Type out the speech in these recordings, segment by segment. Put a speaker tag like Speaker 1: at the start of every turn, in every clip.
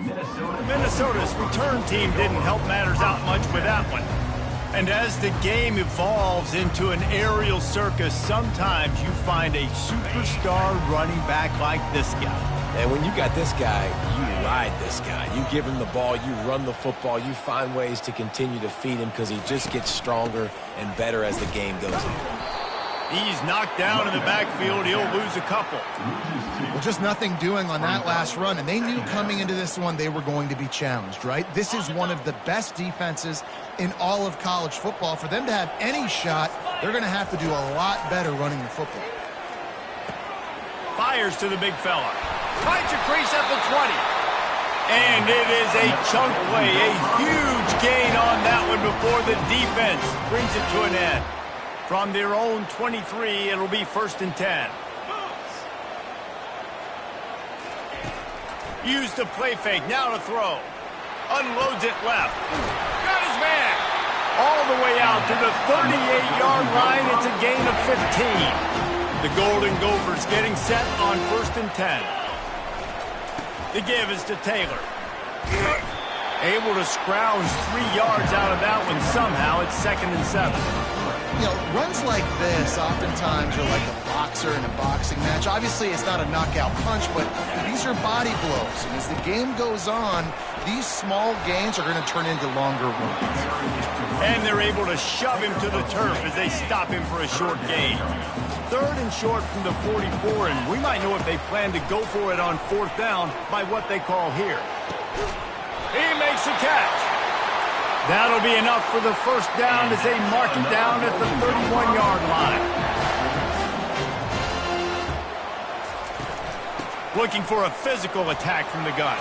Speaker 1: Minnesota's return team didn't help matters out much with that one. And as the game evolves into an aerial circus, sometimes you find a superstar running back like this guy.
Speaker 2: And when you got this guy, you ride this guy. You give him the ball, you run the football, you find ways to continue to feed him because he just gets stronger and better as the game goes on.
Speaker 1: He's knocked down in the backfield. He'll lose a couple.
Speaker 3: Well, just nothing doing on that last run, and they knew coming into this one they were going to be challenged, right? This is one of the best defenses in all of college football. For them to have any shot, they're going to have to do a lot better running the football.
Speaker 1: Fires to the big fella. Finds a crease at the 20. And it is a chunk play, a huge gain on that one before the defense brings it to an end. From their own 23, it'll be 1st and 10. Use the play fake, now to throw. Unloads it left. Got his man. All the way out to the 38-yard line. It's a gain of 15. The Golden Gophers getting set on 1st and 10. The give is to Taylor. Able to scrounge 3 yards out of that one somehow. It's 2nd and 7.
Speaker 3: You know, runs like this oftentimes are like a boxer in a boxing match. Obviously, it's not a knockout punch, but these are body blows. And as the game goes on, these small gains are going to turn into longer runs.
Speaker 1: And they're able to shove him to the turf as they stop him for a short gain. 3rd and short from the 44, and we might know if they plan to go for it on 4th down by what they call here. He makes a catch. That'll be enough for the 1st down as they mark it down at the 31-yard line. Looking for a physical attack from the gun.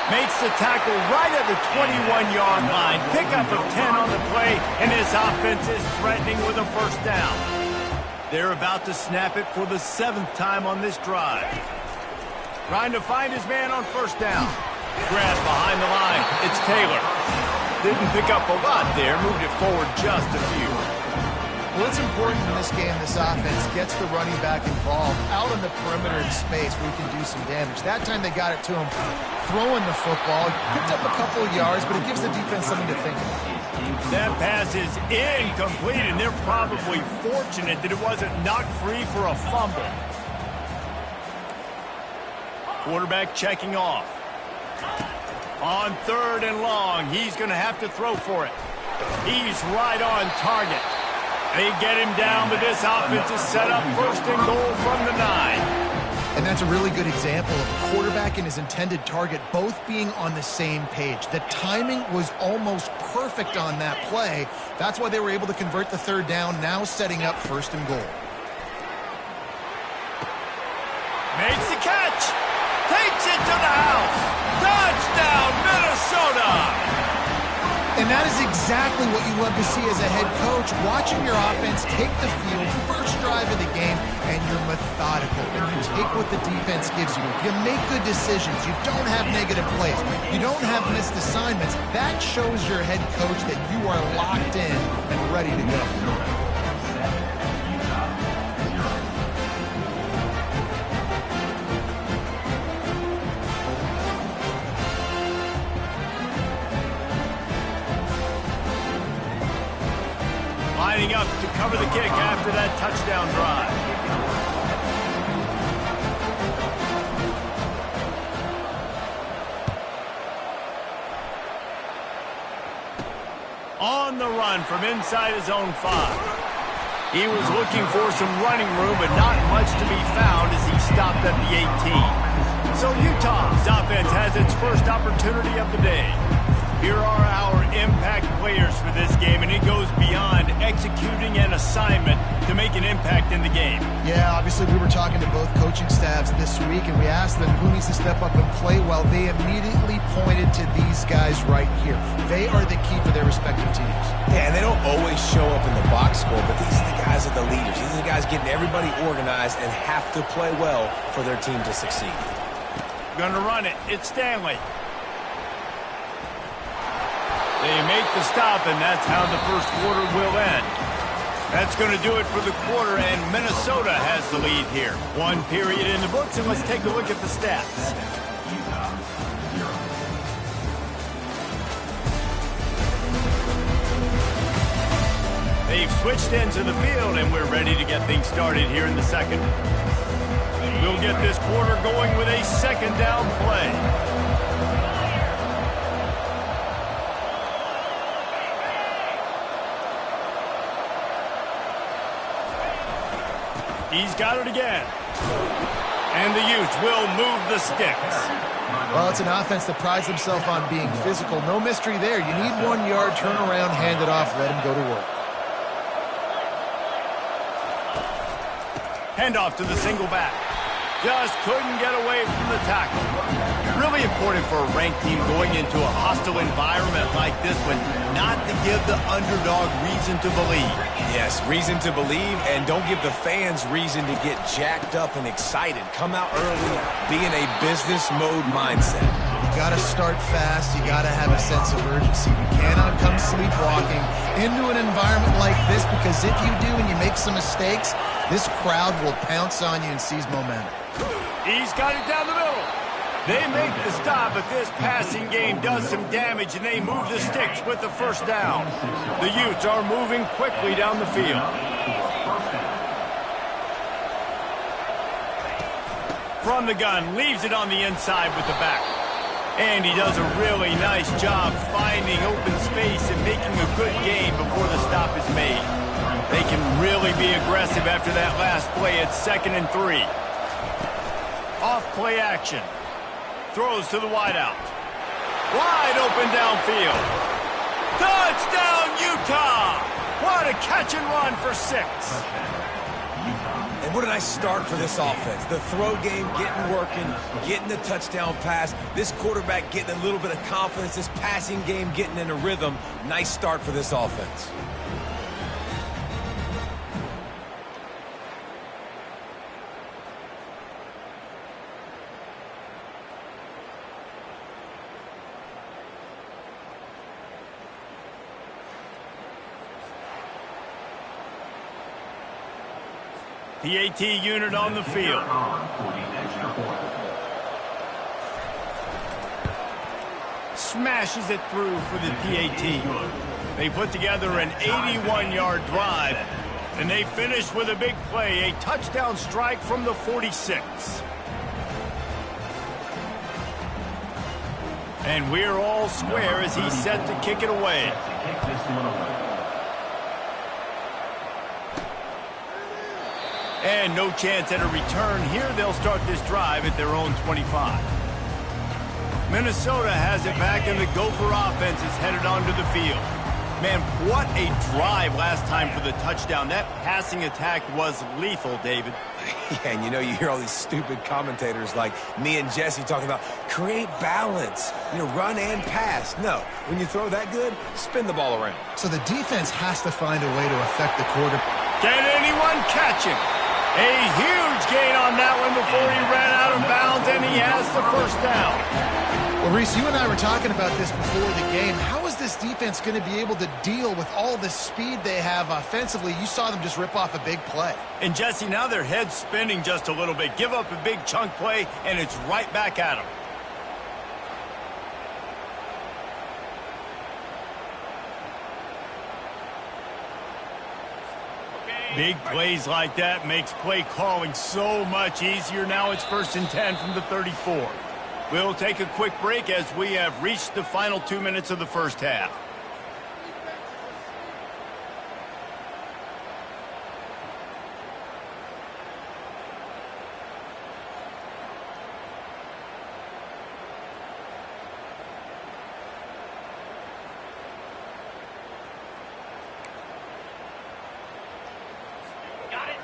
Speaker 1: Makes the tackle right at the 21-yard line. Pickup of 10 on the play, and his offense is threatening with a 1st down. They're about to snap it for the 7th time on this drive. Trying to find his man on 1st down. Grab behind the line. It's Taylor. Didn't pick up a lot there. Moved it forward just a few.
Speaker 3: Well, it's important in this game this offense gets the running back involved out on the perimeter in space where he can do some damage. That time they got it to him throwing the football. Picked up a couple of yards, but it gives the defense something to think about.
Speaker 1: That pass is incomplete, and they're probably fortunate that it wasn't knocked free for a fumble. Quarterback checking off. On 3rd and long, he's going to have to throw for it. He's right on target. They get him down, but this offense is set up 1st and goal from the 9.
Speaker 3: And that's a really good example of a quarterback and his intended target both being on the same page. The timing was almost perfect on that play. That's why they were able to convert the 3rd down, now setting up 1st and goal.
Speaker 1: Makes the catch. Takes it to the house. Touchdown, Minnesota!
Speaker 3: And that is exactly what you love to see as a head coach, watching your offense take the field, 1st drive of the game, and you're methodical, and you take what the defense gives you. You make good decisions. You don't have negative plays. You don't have missed assignments. That shows your head coach that you are locked in and ready to go.
Speaker 1: Lining up to cover the kick after that touchdown drive. On the run from inside his own 5. He was looking for some running room, but not much to be found as he stopped at the 18. So Utah's offense has its first opportunity of the day. Here are our impact players for this game, and it goes beyond executing an assignment to make an impact in the game.
Speaker 3: Yeah, obviously we were talking to both coaching staffs this week, and we asked them who needs to step up and play well. They immediately pointed to these guys right here. They are the key for their respective teams.
Speaker 2: Yeah, and they don't always show up in the box score, but these are the guys that are the leaders. These are the guys getting everybody organized and have to play well for their team to succeed.
Speaker 1: Gonna run it. It's Stanley. They make the stop, and that's how the 1st quarter will end. That's going to do it for the quarter, and Minnesota has the lead here. 1 period in the books, and let's take a look at the stats. switched ends of the field, and we're ready to get things started here in the second. We'll get this quarter going with a second down play. He's got it again. And the Utes will move the sticks.
Speaker 3: Well, it's an offense that prides themselves on being physical. No mystery there. You need 1 yard, turn around, hand it off, let him go to work.
Speaker 1: Handoff to the single back. Just couldn't get away from the tackle. Really important for a ranked team going into a hostile environment like this one, not to give the underdog reason to believe.
Speaker 2: Yes, reason to believe, and don't give the fans reason to get jacked up and excited. Come out early, be in a business mode mindset.
Speaker 3: You got to start fast. You got to have a sense of urgency. You cannot come sleepwalking into an environment like this, because if you do and you make some mistakes, this crowd will pounce on you and seize momentum.
Speaker 1: He's got it down the middle. They make the stop, but this passing game does some damage, and they move the sticks with the first down. The Utes are moving quickly down the field. From the gun, leaves it on the inside with the back. And he does a really nice job finding open space and making a good game before the stop is made. They can really be aggressive after that last play. It's 2nd and 3. Off play action. Throws to the wideout. Wide open downfield. Touchdown, Utah! What a catch and run for 6.
Speaker 2: And what a nice start for this offense. The throw game getting working, getting the touchdown pass. This quarterback getting a little bit of confidence. This passing game getting in a rhythm. Nice start for this offense.
Speaker 1: PAT unit on the field. Smashes it through for the PAT. They put together an 81-yard drive, and they finish with a big play, a touchdown strike from the 46. And we're all square as he's set to kick it away. And no chance at a return here. They'll start this drive at their own 25. Minnesota has it back, and the Gopher offense is headed onto the field. Man, what a drive last time for the touchdown. That passing attack was lethal, David.
Speaker 2: Yeah, and you know, you hear all these stupid commentators like me and Jesse talking about create balance, run and pass. No, when you throw that good, spin the ball around.
Speaker 3: So the defense has to find a way to affect the quarterback.
Speaker 1: Can anyone catch him? A huge gain on that one before he ran out of bounds, and he has the first down.
Speaker 3: Well, Reese, you and I were talking about this before the game. How is this defense going to be able to deal with all the speed they have offensively? You saw them just rip off a big play.
Speaker 1: And, Jesse, now their head's spinning just a little bit. Give up a big chunk play, and it's right back at them. Big plays like that makes play calling so much easier. Now it's 1st and 10 from the 34. We'll take a quick break as we have reached the final 2 minutes of the first half.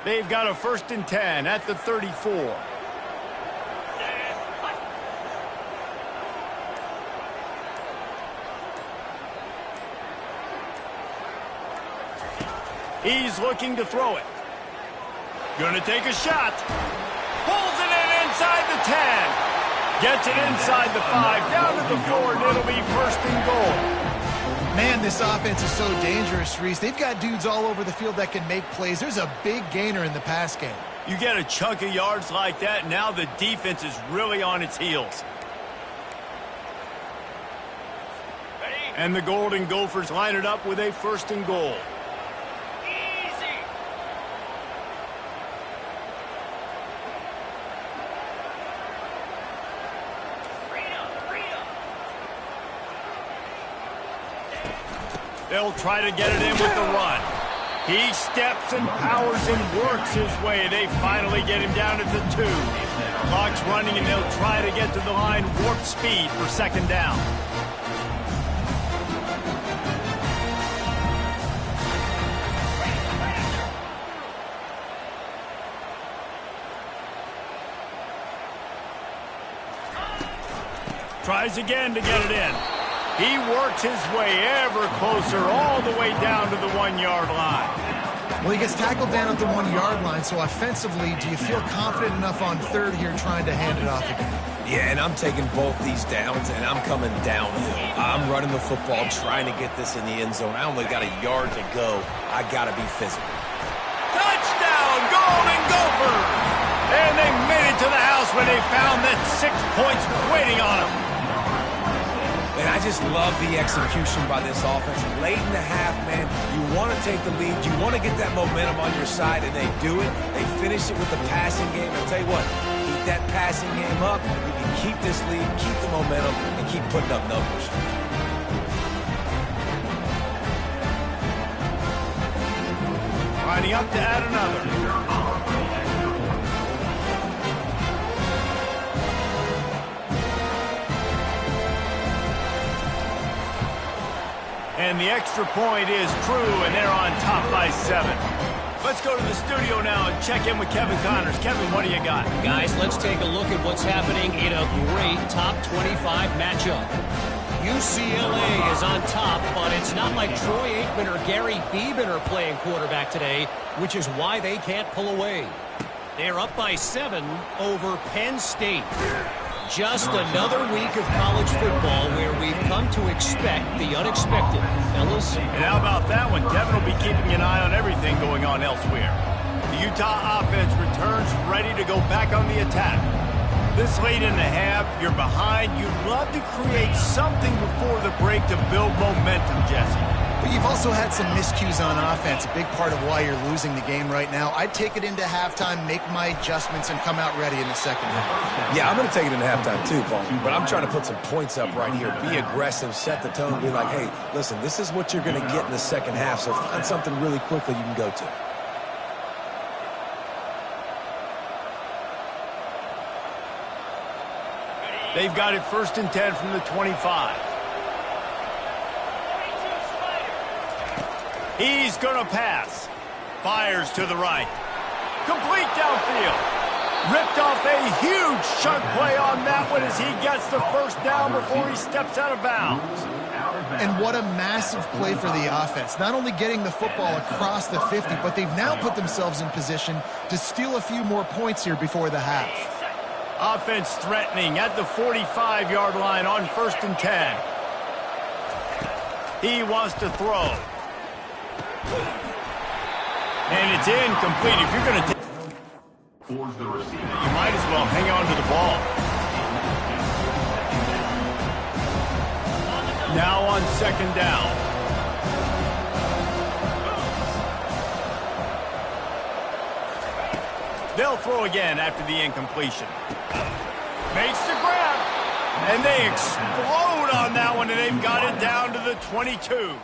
Speaker 1: They've got a 1st and 10 at the 34. He's looking to throw it. Gonna take a shot. Pulls it in inside the 10. Gets it inside the 5. Down to the 4, and it'll be 1st and goal.
Speaker 3: Man, this offense is so dangerous, Reese. They've got dudes all over the field that can make plays. There's a big gainer in the pass game.
Speaker 1: You get a chunk of yards like that, now the defense is really on its heels. And the Golden Gophers line it up with a 1st and goal. They'll try to get it in with the run. He steps and powers and works his way. They finally get him down at the 2. Clock's running, and they'll try to get to the line warp speed for second down. Tries again to get it in. He works his way ever closer all the way down to the 1-yard line.
Speaker 3: Well, he gets tackled down at the 1-yard line, so offensively, do you feel confident enough on third here trying to hand it off again?
Speaker 2: Yeah, and I'm taking both these downs, and I'm coming downhill. I'm running the football, trying to get this in the end zone. I only got a yard to go. I got to be physical.
Speaker 1: Touchdown, Golden Gophers! And they made it to the house when they found that 6 points waiting on them.
Speaker 2: And I just love the execution by this offense. Late in the half, man, you want to take the lead. You want to get that momentum on your side, and they do it. They finish it with the passing game. I'll tell you what, keep that passing game up. You can keep this lead, keep the momentum, and keep putting up numbers.
Speaker 1: Lining up to add another. And the extra point is true, and they're on top by 7. Let's go to the studio now and check in with Kevin Connors. Kevin, what do you got?
Speaker 4: Guys, let's take a look at what's happening in a great top 25 matchup. UCLA is on top, but it's not like Troy Aikman or Gary Beeman are playing quarterback today, which is why they can't pull away. They're up by 7 over Penn State. Just another week of college football where we've come to expect the unexpected, fellas.
Speaker 1: And how about that one? Kevin will be keeping an eye on everything going on elsewhere. The Utah offense returns ready to go back on the attack. This late in the half, you're behind. You'd love to create something before the break to build momentum, Jesse.
Speaker 3: But you've also had some miscues on offense, a big part of why you're losing the game right now. I'd take it into halftime, make my adjustments, and come out ready in the second half.
Speaker 2: Yeah, I'm going to take it into halftime too, Paul. But I'm trying to put some points up right here. Be aggressive, set the tone, be like, hey, listen, this is what you're going to get in the second half, so find something really quickly you can go to.
Speaker 1: They've got it 1st and 10 from the 25. He's going to pass. Fires to the right. Complete downfield. Ripped off a huge chunk play on that one as he gets the first down before he steps out of bounds.
Speaker 3: And what a massive play for the offense. Not only getting the football across the 50, but they've now put themselves in position to steal a few more points here before the half.
Speaker 1: Offense threatening at the 45-yard line on 1st and 10. He wants to throw. And it's incomplete. If you're going to take, you might as well hang on to the ball. Now on 2nd down. They'll throw again after the incompletion. Makes the grab. And they explode on that one, and they've got it down to the 22.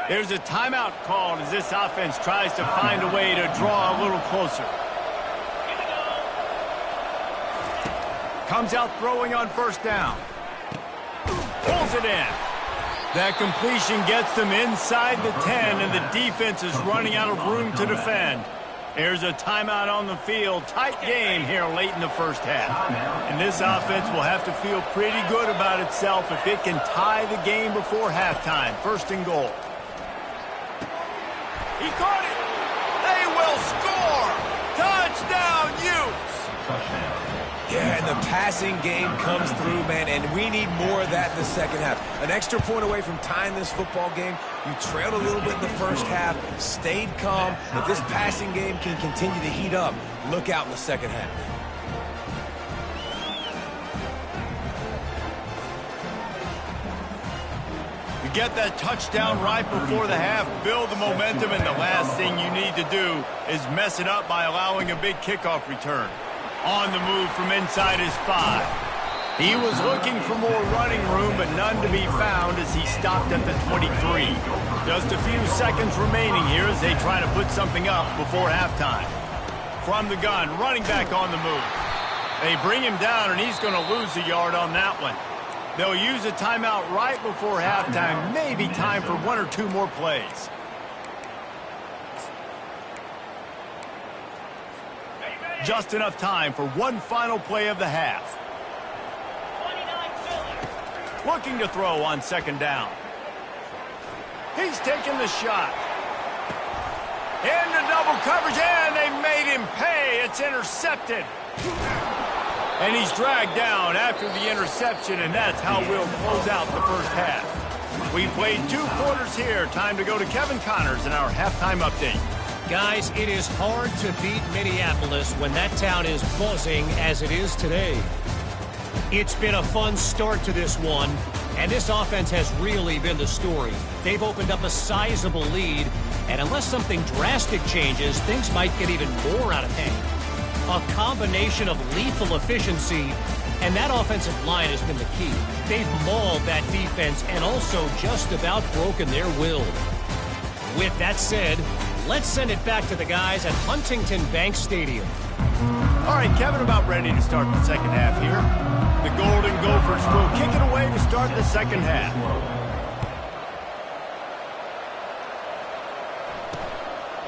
Speaker 1: There's a timeout called as this offense tries to find a way to draw a little closer. Comes out throwing on 1st down. Pulls it in. That completion gets them inside the 10, and the defense is running out of room to defend. There's a timeout on the field. Tight game here late in the first half. And this offense will have to feel pretty good about itself if it can tie the game before halftime. 1st and goal. He caught it. They will score. Touchdown, Utes.
Speaker 2: Yeah, and the passing game comes through, man, and we need more of that in the second half. An extra point away from tying this football game. You trailed a little bit in the first half, stayed calm. If this passing game can continue to heat up, look out in the second half.
Speaker 1: You get that touchdown right before the half, build the momentum, and the last thing you need to do is mess it up by allowing a big kickoff return. On the move from inside his 5. He was looking for more running room, but none to be found as he stopped at the 23. Just a few seconds remaining here as they try to put something up before halftime. From the gun, running back on the move. They bring him down, and he's going to lose a yard on that one. They'll use a timeout right before halftime, maybe time for one or two more plays. Just enough time for one final play of the half. Looking to throw on second down. He's taking the shot. Into double coverage, and they made him pay. It's intercepted. And he's dragged down after the interception, and that's how we'll close out the first half. We played 2 quarters here. Time to go to Kevin Connors in our halftime update.
Speaker 4: Guys, it is hard to beat Minneapolis when that town is buzzing as it is today. It's been a fun start to this one, and this offense has really been the story. They've opened up a sizable lead, and unless something drastic changes, things might get even more out of hand. A combination of lethal efficiency, and that offensive line has been the key. They've mauled that defense and also just about broken their will. With that said, let's send it back to the guys at Huntington Bank Stadium.
Speaker 1: All right, Kevin, about ready to start the second half here. The Golden Gophers will kick it away to start the second half.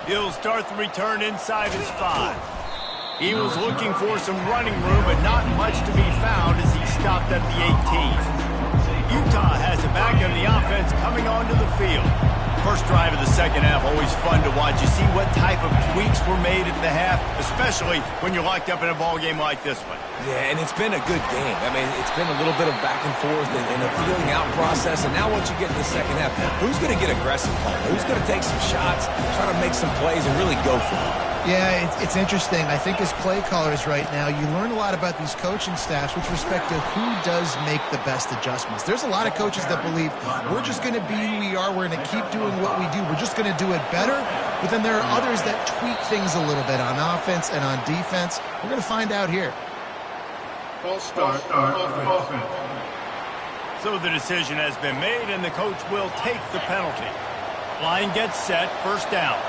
Speaker 1: He'll start the return inside his 5. He was looking for some running room, but not much to be found as he stopped at the 18. Utah has it back in the offense coming onto the field. First drive of the second half, always fun to watch. You see what type of tweaks were made at the half, especially when you're locked up in a ball game like this one.
Speaker 2: Yeah, and it's been a good game. I mean, it's been a little bit of back and forth and a feeling out process. And now once you get in the second half, who's going to get aggressive? Who's going to take some shots, try to make some plays, and really go for it?
Speaker 3: Yeah, it's interesting. I think as play callers right now, you learn a lot about these coaching staffs with respect to who does make the best adjustments. There's a lot of coaches that believe we're just going to be who we are. We're going to keep doing what we do. We're just going to do it better. But then there are others that tweak things a little bit on offense and on defense. We're going to find out here.
Speaker 5: False start offense.
Speaker 1: So the decision has been made, and the coach will take the penalty. Line gets set, first down.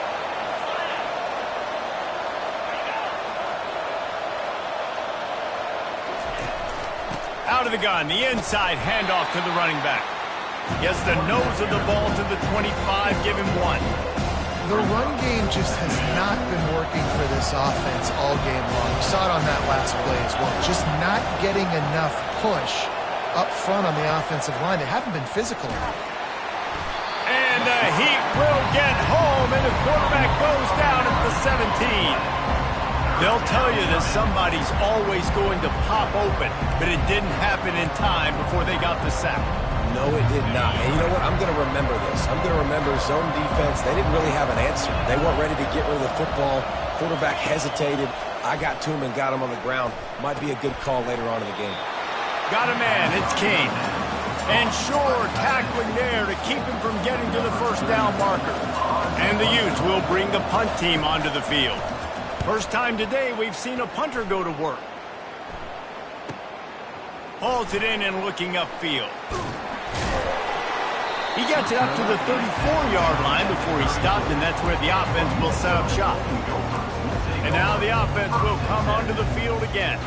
Speaker 1: Out of the gun, the inside handoff to the running back. Gets the nose of the ball to the 25, give him 1.
Speaker 3: The run game just has not been working for this offense all game long. You saw it on that last play as well. Just not getting enough push up front on the offensive line. They haven't been physical enough.
Speaker 1: And the Heat will get home, and the quarterback goes down at the 17. They'll tell you that somebody's always going to pop open, but it didn't happen in time before they got the sack.
Speaker 2: No, it did not. And you know what? I'm going to remember this. I'm going to remember zone defense. They didn't really have an answer. They weren't ready to get rid of the football. Quarterback hesitated. I got to him and got him on the ground. Might be a good call later on in the game.
Speaker 1: Got a man. It's King. And sure, tackling there to keep him from getting to the first down marker. And the Utes will bring the punt team onto the field. First time today we've seen a punter go to work. Hauls it in and looking upfield. He gets it up to the 34-yard line before he stopped, and that's where the offense will set up shop. And now the offense will come onto the field again.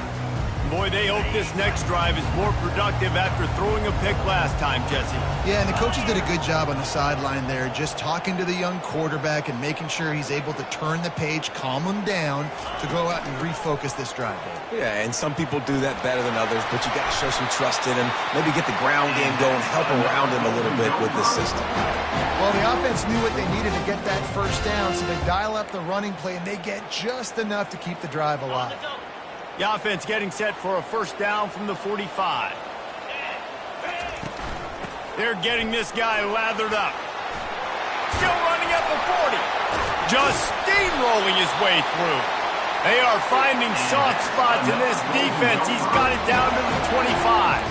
Speaker 1: Boy, they hope this next drive is more productive after throwing a pick last time, Jesse.
Speaker 3: Yeah, and the coaches did a good job on the sideline there, just talking to the young quarterback and making sure he's able to turn the page, calm him down to go out and refocus this drive.
Speaker 2: Yeah, and some people do that better than others, but you got to show some trust in him, maybe get the ground game going, help around him a little bit with this system.
Speaker 3: Well, the offense knew what they needed to get that first down, so they dial up the running play, and they get just enough to keep the drive alive.
Speaker 1: The offense getting set for a first down from the 45. They're getting this guy lathered up. Still running at the 40. Just steamrolling his way through. They are finding soft spots in this defense. He's got it down to the 25.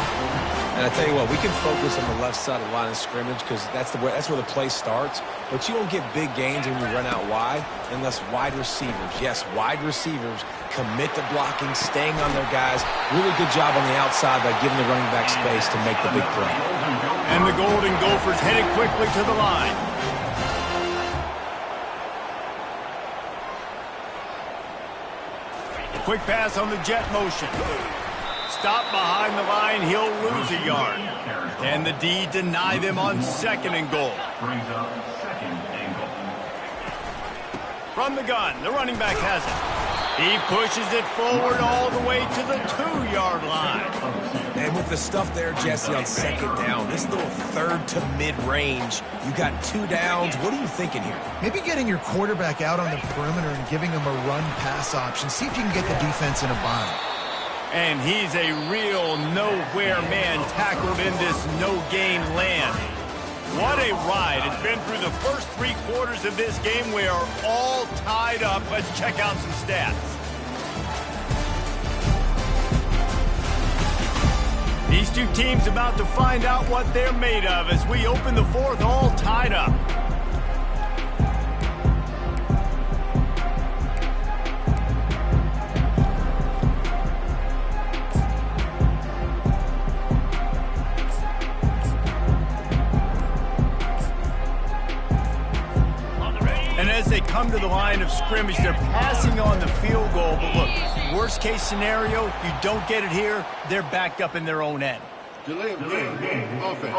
Speaker 2: And I tell you what, we can focus on the left side of the line of scrimmage because that's where the play starts. But you don't get big gains when you run out wide unless wide receivers, yes, wide receivers, commit to blocking, staying on their guys. Really good job on the outside by giving the running back space to make the big play.
Speaker 1: And the Golden Gophers headed quickly to the line. Quick pass on the jet motion. Stop behind the line, he'll lose a yard. And the D deny them on 2nd and goal.
Speaker 5: Brings up 2nd and goal.
Speaker 1: From the gun, the running back has it. He pushes it forward all the way to the 2-yard line.
Speaker 2: And with the stuff there, Jesse, on 2nd down, this little 3rd to mid-range, you got 2 downs. What are you thinking here?
Speaker 3: Maybe getting your quarterback out on the perimeter and giving him a run-pass option. See if you can get the defense in a bind.
Speaker 1: And he's a real nowhere man tackled in this no-gain land. What a ride. It's been through the first 3 quarters of this game. We are all tied up. Let's check out some stats. These two teams about to find out what they're made of as we open the 4th all tied up. As they come to the line of scrimmage, they're passing on the field goal. But look, worst case scenario, you don't get it here, they're backed up in their own end.
Speaker 5: Delay of game. Offense.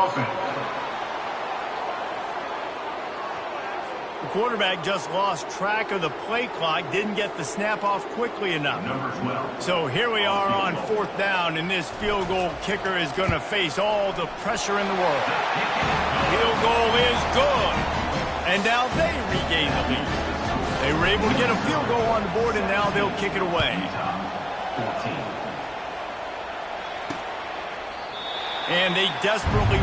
Speaker 1: The quarterback just lost track of the play clock, didn't get the snap off quickly enough.
Speaker 5: Number 12.
Speaker 1: So here we are on 4th down, and this field goal kicker is going to face all the pressure in the world. Field goal is good. And now they regain the lead. They were able to get a field goal on the board, and now they'll kick it away.
Speaker 5: 14.
Speaker 1: And they desperately...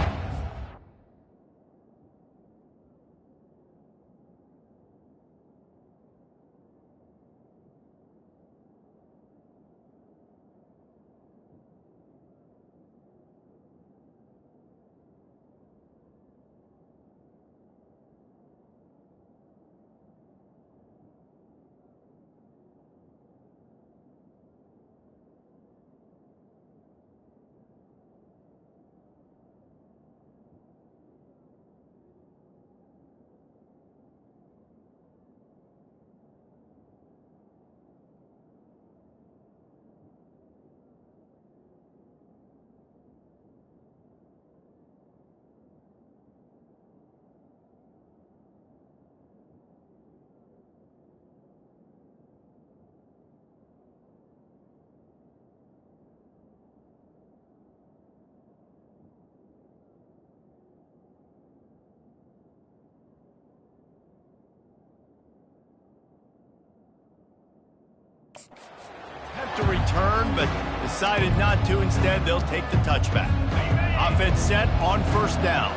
Speaker 1: have to return, but decided not to. Instead, they'll take the touchback. Offense set on 1st down.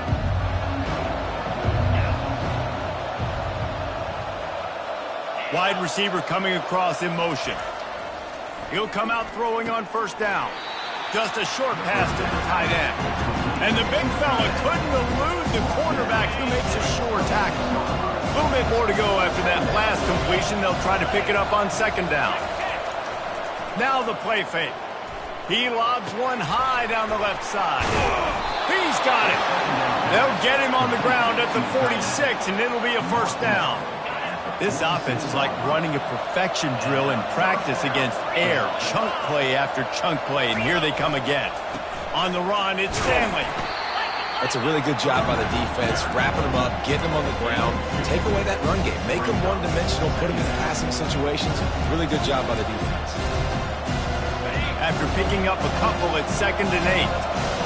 Speaker 1: Wide receiver coming across in motion. He'll come out throwing on 1st down. Just a short pass to the tight end. And the big fella couldn't elude the quarterback who makes a sure tackle. A little bit more to go after that last completion. They'll try to pick it up on 2nd down. Now the play fake. He lobs one high down the left side. He's got it. They'll get him on the ground at the 46, and it'll be a 1st down. This offense is like running a perfection drill in practice against air, chunk play after chunk play, and here they come again. On the run, it's Stanley.
Speaker 2: That's a really good job by the defense, wrapping them up, getting them on the ground, take away that run game, make them one-dimensional, put them in passing situations. Really good job by the defense.
Speaker 1: After picking up a couple at 2nd and 8.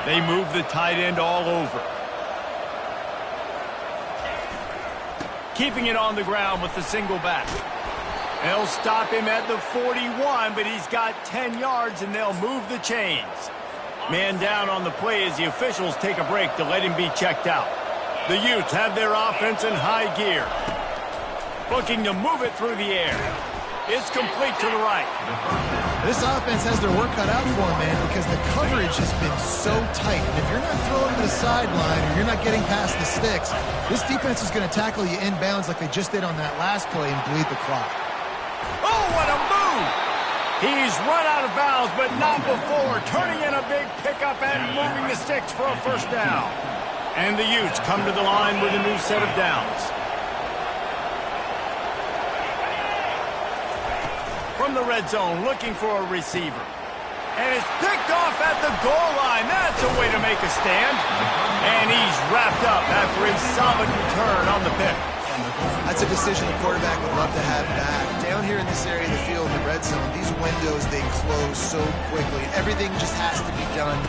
Speaker 1: They move the tight end all over. keeping it on the ground with the single back. They'll stop him at the 41, but he's got 10 yards, and they'll move the chains. Man down on the play as the officials take a break to let him be checked out. The Utes have their offense in high gear. Looking to move it through the air. It's complete to the right.
Speaker 3: This offense has their work cut out for them, man, because the coverage has been so tight. And if you're not throwing to the sideline or you're not getting past the sticks, this defense is going to tackle you inbounds like they just did on that last play and bleed the clock.
Speaker 1: Oh, what a move! He's run out of bounds, but not before, turning in a big pickup and moving the sticks for a first down. And the Utes come to the line with a new set of downs. From the red zone, looking for a receiver. And it's picked off at the goal line. That's a way to make a stand. And he's wrapped up after a solid return on the pick.
Speaker 3: That's a decision the quarterback would love to have back. Down here in this area of the field, the red zone, these windows, they close so quickly. Everything just has to be done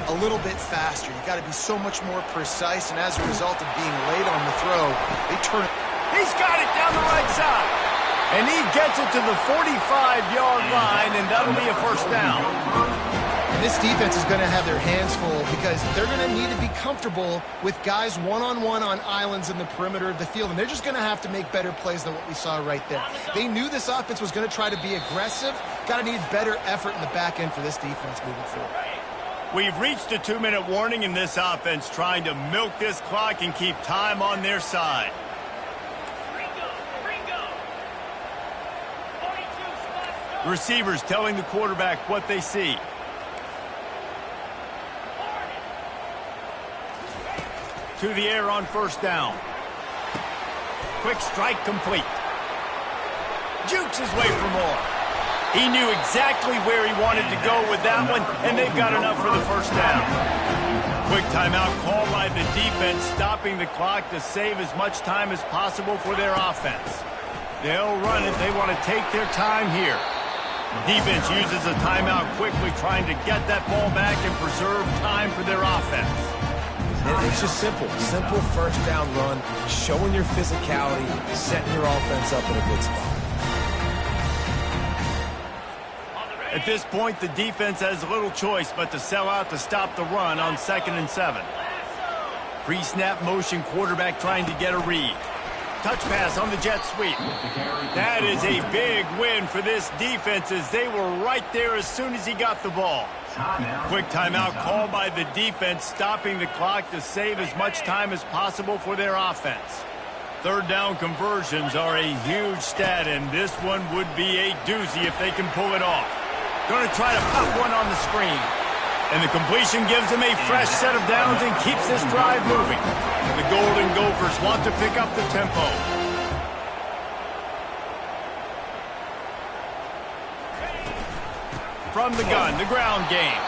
Speaker 3: a little bit faster. You got to be so much more precise, and as a result of being late on the throw, they turn it.
Speaker 1: He's got it down the right side. And he gets it to the 45-yard line, and that'll be a first down.
Speaker 3: And this defense is going to have their hands full because they're going to need to be comfortable with guys one-on-one on islands in the perimeter of the field, and they're just going to have to make better plays than what we saw right there. They knew this offense was going to try to be aggressive. Got to need better effort in the back end for this defense moving forward.
Speaker 1: We've reached a 2-minute warning in this offense, trying to milk this clock and keep time on their side. Receivers telling the quarterback what they see. To the air on first down. Quick strike complete. Jukes his way for more. He knew exactly where he wanted to go with that one, and they've got enough for the first down. Quick timeout called by the defense, stopping the clock to save as much time as possible for their offense. They'll run it. They want to take their time here. Defense uses a timeout quickly, trying to get that ball back and preserve time for their offense.
Speaker 2: It's just simple first down run, showing your physicality, setting your offense up in a good spot.
Speaker 1: At this point, the defense has little choice but to sell out to stop the run on 2nd and 7. Pre-snap motion, quarterback trying to get a read. Touch pass on the jet sweep. That is a big win for this defense as they were right there as soon as he got the ball. Quick timeout called by the defense, stopping the clock to save as much time as possible for their offense. Third down conversions are a huge stat, and this one would be a doozy if they can pull it off. Going to try to pop one on the screen. And the completion gives them a fresh set of downs and keeps this drive moving. The Golden Gophers want to pick up the tempo. From the gun, the ground game.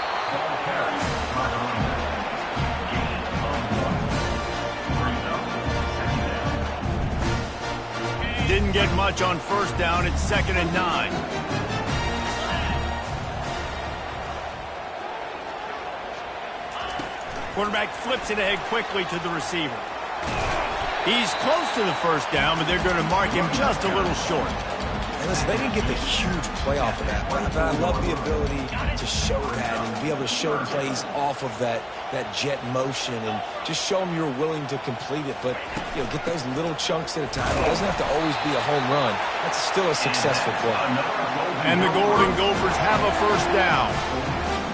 Speaker 1: Didn't get much on first down. It's 2nd and 9. Quarterback flips it ahead quickly to the receiver. He's close to the first down, but they're going to mark him just a little short.
Speaker 2: And listen, they didn't get the huge play off of that, but I love the ability to show that and be able to show plays off of that jet motion and just show them you're willing to complete it. But, get those little chunks at a time. It doesn't have to always be a home run. That's still a successful play.
Speaker 1: And the Golden Gophers have a first down.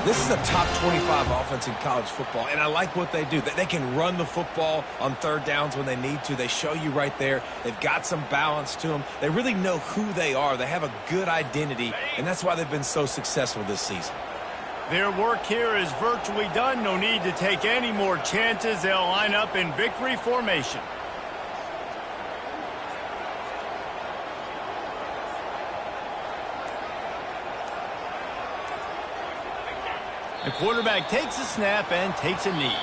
Speaker 2: This is a top 25 offense in college football, and I like what they do. They can run the football on third downs when they need to. They show you right there. They've got some balance to them. They really know who they are. They have a good identity, and that's why they've been so successful this season.
Speaker 1: Their work here is virtually done. No need to take any more chances. They'll line up in victory formation. The quarterback takes a snap and takes a knee.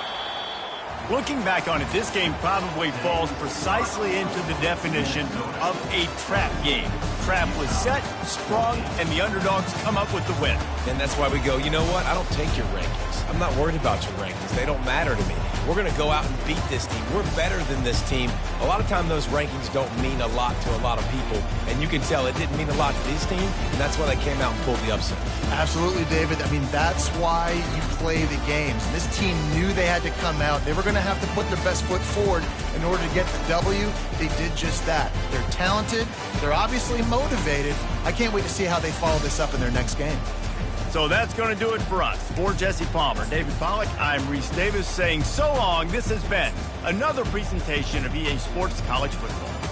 Speaker 1: Looking back on it, this game probably falls precisely into the definition of a trap game. Trap was set, sprung, and the underdogs come up with the win.
Speaker 2: And that's why we go, you know what? I don't take your rankings. I'm not worried about your rankings. They don't matter to me. We're going to go out and beat this team. We're better than this team. A lot of time those rankings don't mean a lot to a lot of people, and you can tell it didn't mean a lot to this team, and that's why they came out and pulled the upset.
Speaker 3: Absolutely, David. I mean, that's why you play the games. This team knew they had to come out. They were going to have to put their best foot forward in order to get the W. They did just that. They're talented. They're obviously motivated. I can't wait to see how they follow this up in their next game.
Speaker 1: So that's going to do it for us. For Jesse Palmer, David Pollack, I'm Reese Davis saying so long. This has been another presentation of EA Sports College Football.